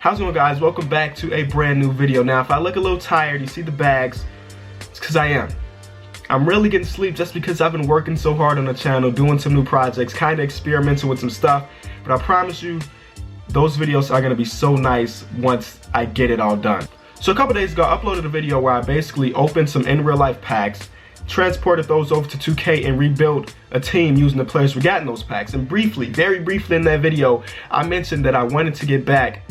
How's it going, guys? Welcome back to a brand new video. Now, if I look a little tired, you see the bags, it's because I am. I'm really getting sleep just because I've been working so hard on the channel, doing some new projects, kind of experimenting with some stuff. But I promise you, those videos are going to be so nice once I get it all done. So a couple days ago, I uploaded a video where I basically opened some in real life packs, transported those over to 2K and rebuilt a team using the players we got in those packs. And briefly, very briefly in that video, I mentioned that I wanted to get back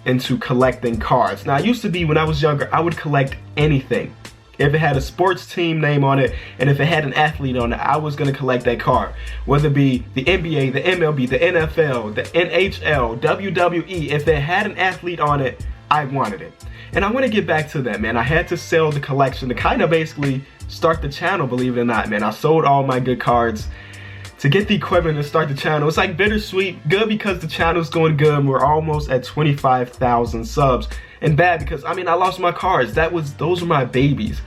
into collecting cards. Now, I used to be, when I was younger, I would collect anything. If it had a sports team name on it, and if it had an athlete on it, I was gonna collect that card. Whether it be the NBA, the MLB, the NFL, the NHL, WWE, if it had an athlete on it, I wanted it. And I wanna get back to that, man. I had to sell the collection to kind of basically start the channel, believe it or not, man. I sold all my good cards to get the equipment and start the channel. It's like bittersweet. Good because the channel's going good. We're almost at 25,000 subs. And bad because, I mean, I lost my cards. Those were my babies.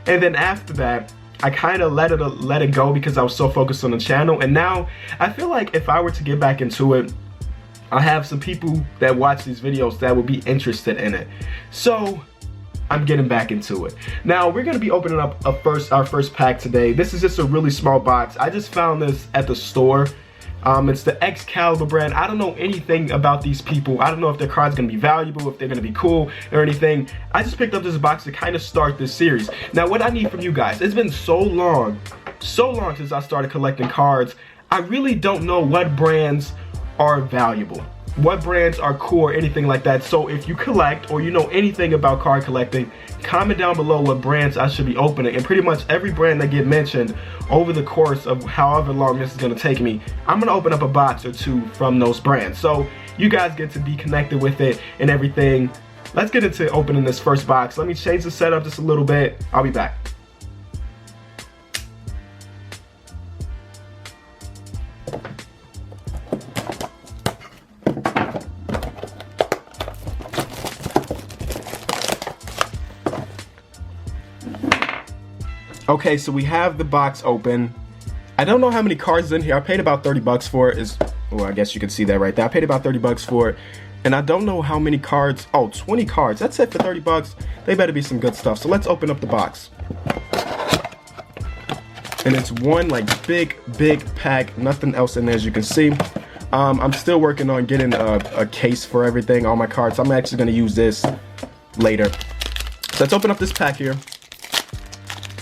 And then after that, I kind of let it go because I was so focused on the channel. And now I feel like if I were to get back into it, I have some people that watch these videos that would be interested in it. So I'm getting back into it. Now we're gonna be opening up our first pack today. This is just a really small box. I just found this at the store. It's the Excalibur brand. I don't know anything about these people. I don't know if their card's gonna be valuable, if they're gonna be cool or anything. I just picked up this box to kind of start this series. Now what I need from you guys, it's been so long since I started collecting cards. I really don't know what brands are valuable, what brands are cool or anything like that. So if you collect or you know anything about card collecting, comment down below what brands I should be opening. And pretty much every brand that get mentioned over the course of however long this is going to take me, I'm going to open up a box or two from those brands. So you guys get to be connected with it and everything. Let's get into opening this first box. Let me change the setup just a little bit. I'll be back. Okay, so we have the box open. I don't know how many cards in here. I paid about 30 bucks for it. Well, I guess you can see that right there. I paid about 30 bucks for it. And I don't know how many cards. Oh, 20 cards. That's it for 30 bucks. They better be some good stuff. So let's open up the box. And it's one like big pack. Nothing else in there, as you can see. I'm still working on getting a case for everything, all my cards. I'm actually going to use this later. So let's open up this pack here.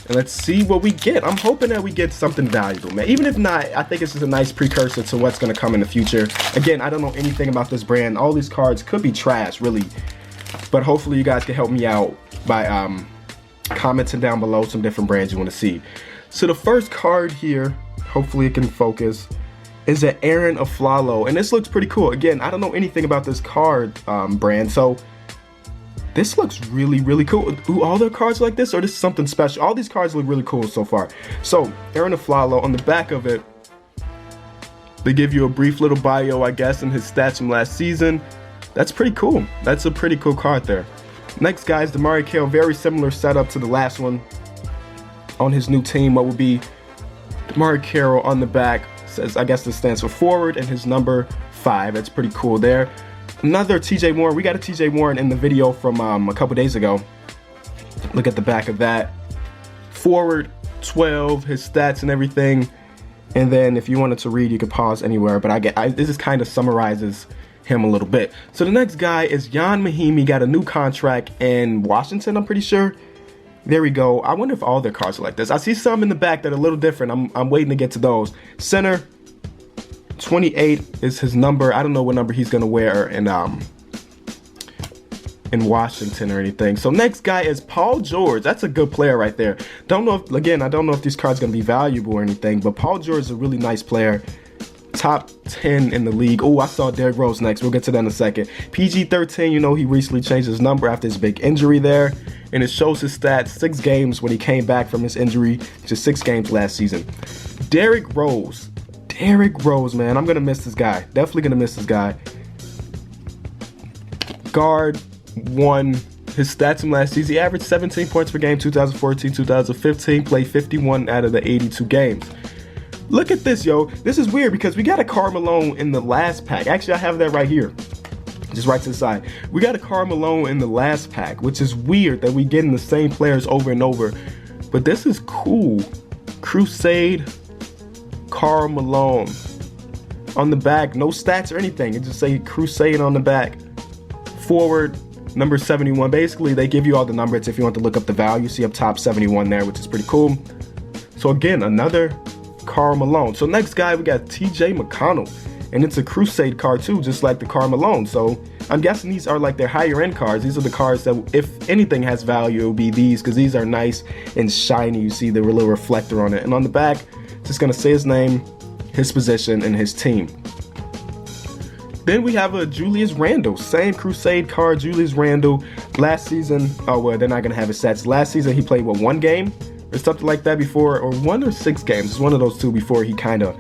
And let's see what we get. I'm hoping that we get something valuable, man. Even if not, I think this is a nice precursor to what's gonna come in the future. Again, I don't know anything about this brand. All these cards could be trash, really. But hopefully you guys can help me out by commenting down below some different brands you wanna see. So the first card here, hopefully it can focus, is an Aaron Aflalo. And this looks pretty cool. Again, I don't know anything about this card brand, so this looks really cool. Do all their cards like this, or this is something special? All these cards look really cool so far. So Aaron Aflalo, on the back of it, they give you a brief little bio, I guess, and his stats from last season. That's pretty cool. That's a pretty cool card there. Next, guys, DeMarre Carroll, very similar setup to the last one. On his new team, what would be DeMarre Carroll on the back says, I guess this stands for forward, and his number 5. That's pretty cool there. Another TJ Warren. We got a TJ Warren in the video from a couple days ago. Look at the back of that. Forward 12, his stats and everything. And then if you wanted to read, you could pause anywhere. But this just kind of summarizes him a little bit. So the next guy is Jan Mahimi. Got a new contract in Washington, I'm pretty sure. There we go. I wonder if all their cards are like this. I see some in the back that are a little different. I'm waiting to get to those. Center 28 is his number. I don't know what number he's gonna wear in Washington or anything. So next guy is Paul George. That's a good player right there. Don't know if, again, I don't know if these cards gonna be valuable or anything, but Paul George is a really nice player. Top 10 in the league. Oh, I saw Derrick Rose next. We'll get to that in a second. PG-13, you know, he recently changed his number after his big injury there, and it shows his stats. 6 games when he came back from his injury, just 6 games last season. Derrick Rose, man, I'm gonna miss this guy. Definitely gonna miss this guy. Guard 1, his stats from last season, he averaged 17 points per game, 2014, 2015, played 51 out of the 82 games. Look at this, yo. This is weird because we got a Karl Malone in the last pack. Actually, I have that right here. Just right to the side. We got a Karl Malone in the last pack, which is weird that we getting the same players over and over. But this is cool. Crusade Karl Malone. On the back, no stats or anything. It just say Crusade on the back. Forward, number 71. Basically, they give you all the numbers if you want to look up the value. See up top 71 there, which is pretty cool. So again, another Karl Malone. So next guy, we got TJ Mcconnell. And it's a Crusade card too, just like the Karl Malone. So I'm guessing these are like their higher end cards. These are the cards that, if anything has value, it will be these, because these are nice and shiny. You see the little reflector on it. And on the back, just gonna say his name, his position, and his team. Then we have a Julius Randle, same Crusade card, Julius Randle. Last season, oh well, they're not gonna have his stats. Last season he played, what, 1 game or something like that before, or 1 or 6 games. It's one of those two before he kind of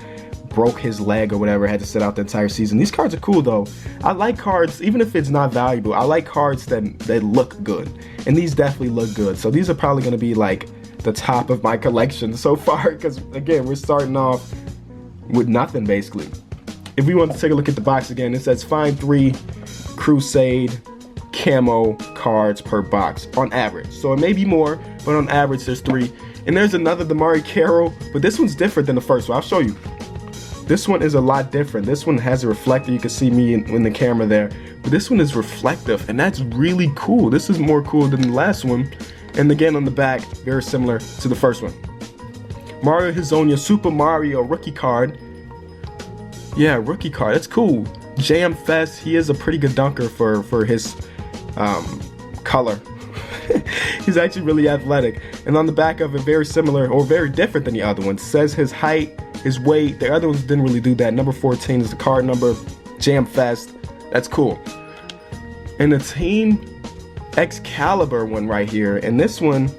broke his leg or whatever, had to sit out the entire season. These cards are cool though. I like cards, even if it's not valuable, I like cards that look good. And these definitely look good. So these are probably gonna be like the top of my collection so far, because again, we're starting off with nothing basically. If we want to take a look at the box again, it says find 3 Crusade camo cards per box on average. So it may be more, but on average there's 3. And there's another Damari Carroll, but this one's different than the first one. I'll show you. This one is a lot different. This one has a reflector. You can see me in the camera there, but this one is reflective, and that's really cool. This is more cool than the last one. And again, on the back, very similar to the first one. Mario Hezonja Super Mario rookie card. Yeah, rookie card. That's cool. Jam Fest. He is a pretty good dunker for his color. He's actually really athletic. And on the back of it, very similar or very different than the other one. Says his height, his weight. The other ones didn't really do that. Number 14 is the card number. Jam Fest. That's cool. And the Team Excalibur one right here. And this one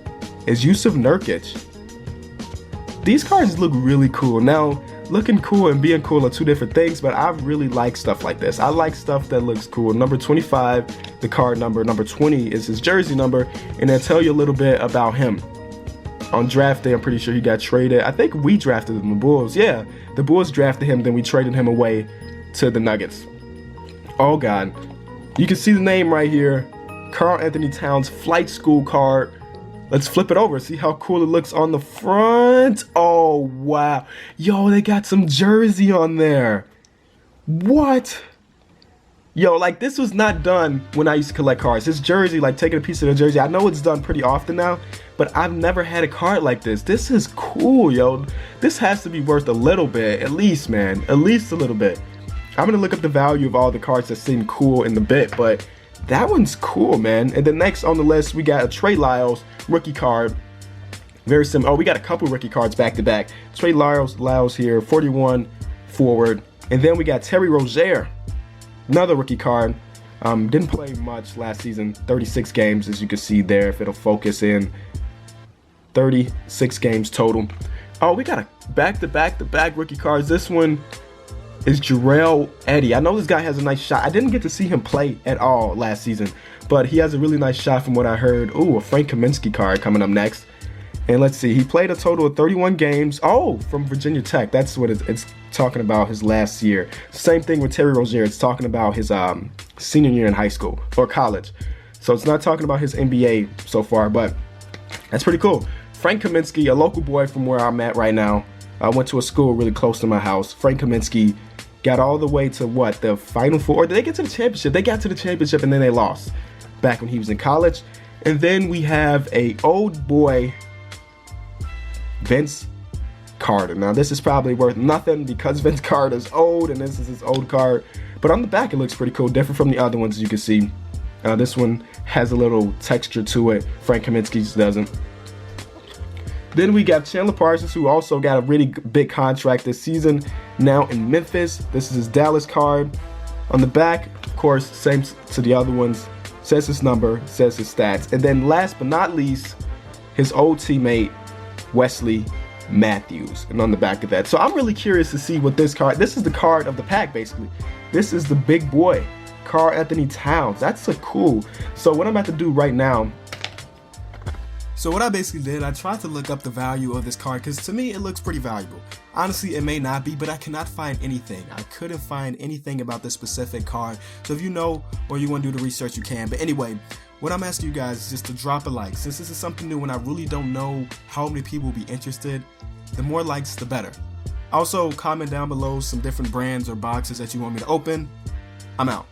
is Yusuf Nurkic. These cards look really cool. Now, looking cool and being cool are two different things, but I really like stuff like this. I like stuff that looks cool. Number 25, the card number. Number 20 is his jersey number. And they'll tell you a little bit about him. On draft day, I'm pretty sure he got traded. I think we drafted him, the Bulls. Yeah, the Bulls drafted him, then we traded him away to the Nuggets. Oh, God. You can see the name right here. Karl Anthony Towns flight school card. Let's flip it over, see how cool it looks on the front. Oh, wow. Yo, they got some jersey on there. What? Yo, like, this was not done when I used to collect cards. This jersey, like, taking a piece of the jersey, I know it's done pretty often now, but I've never had a card like this. This is cool, yo. This has to be worth a little bit, at least, man. At least a little bit. I'm going to look up the value of all the cards that seem cool in the bit, but that one's cool, man. And then next on the list, we got a Trey Lyles rookie card. Very similar. Oh, we got a couple rookie cards back to back. Trey Lyles here, 41 forward. And then we got Terry Rozier, another rookie card. Didn't play much last season. 36 games, as you can see there, if it'll focus in. 36 games total. Oh, we got a back-to-back rookie cards. This one is Jarrell Eddie. I know this guy has a nice shot. I didn't get to see him play at all last season, but he has a really nice shot from what I heard. Ooh, a Frank Kaminsky card coming up next. And let's see, he played a total of 31 games. Oh, from Virginia Tech. That's what it's talking about, his last year. Same thing with Terry Rozier. It's talking about his senior year in high school or college. So it's not talking about his NBA so far, but that's pretty cool. Frank Kaminsky, a local boy from where I'm at right now. I went to a school really close to my house. Frank Kaminsky got all the way to what? The Final Four? Or did they get to the championship? They got to the championship and then they lost back when he was in college. And then we have a old boy, Vince Carter. Now this is probably worth nothing because Vince Carter's old and this is his old card. But on the back it looks pretty cool, different from the other ones as you can see. This one has a little texture to it. Frank Kaminsky's doesn't. Then we got Chandler Parsons, who also got a really big contract this season, now in Memphis. This is his Dallas card. On the back, of course, same to the other ones. Says his number, says his stats. And then last but not least, his old teammate, Wesley Matthews. And on the back of that. So I'm really curious to see what this card, this is the card of the pack, basically. This is the big boy, Karl Anthony Towns. That's so cool. So what I'm about to do right now, So what I basically did, I tried to look up the value of this card because to me it looks pretty valuable. Honestly, it may not be, but I cannot find anything. I couldn't find anything about this specific card. So if you know or you want to do the research, you can. But anyway, what I'm asking you guys is just to drop a like. Since this is something new and I really don't know how many people will be interested, the more likes, the better. Also, comment down below some different brands or boxes that you want me to open. I'm out.